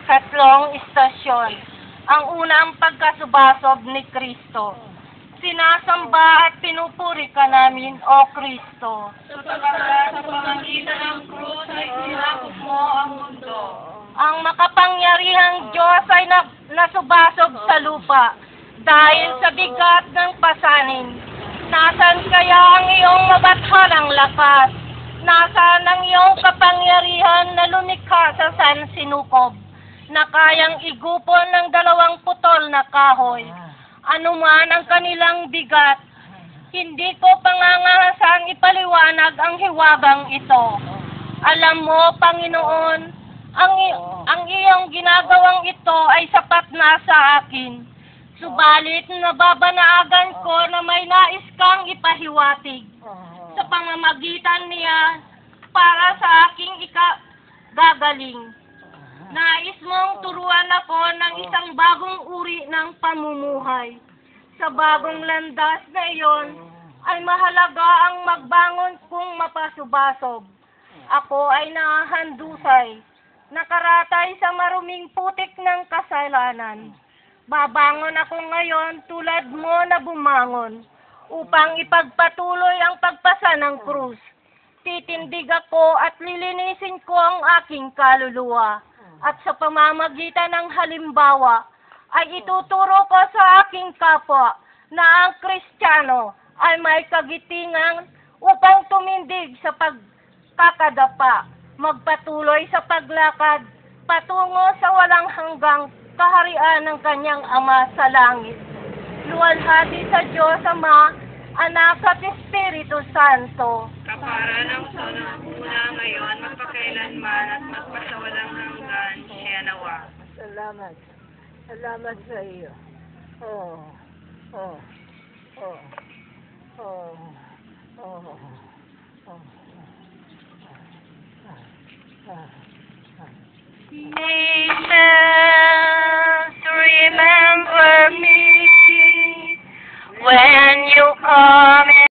Tatlong istasyon. Ang unang pagkasubasob ni Kristo. Sinasamba at pinupuri ka namin, O Kristo. Sapagkat sa pamagitan ng krus ay sinakop mo ang mundo. Ang makapangyarihang Diyos ay nasubasob sa lupa dahil sa bigat ng pasanin. Nasaan kaya ang iyong mabatharang lakas? Nasaan ang iyong kapangyarihan na lumikha sa sansinukob, na kayang igupon ng 2 putol na kahoy? Anuman ang kanilang bigat, hindi ko pangangahasang ipaliwanag ang hiwagang ito. Alam mo, Panginoon, ang iyong ginagawang ito ay sapat na sa akin. Subalit nababanaagan ko na may nais kang ipahiwatig sa pamamagitan niya para sa aking gagaling. Nais mong turuan ako ng isang bagong uri ng pamumuhay. Sa bagong landas na iyon, ay mahalaga ang magbangon kung mapasubasob. Ako ay nahahandusay, nakaratay sa maruming putik ng kasalanan. Babangon ako ngayon tulad mo na bumangon, upang ipagpatuloy ang pagpasa ng krus. Titindig ako at lilinisin ko ang aking kaluluwa. At sa pamamagitan ng halimbawa, ay ituturo ko sa aking kapwa na ang Kristiyano ay may kagitingan upang tumindig sa pagkakadapa, magpatuloy sa paglakad, patungo sa walang hanggang kaharian ng kanyang Ama sa langit. Luwalhati sa Diyos Ama, Anak at Espiritu Santo. Kapara ng una ngayon, magpakailanman at magpasawalang hanggan, siya nawa. Salamat. Salamat sa iyo. Oh. Oh. Oh. Oh. Oh. Oh. Amen.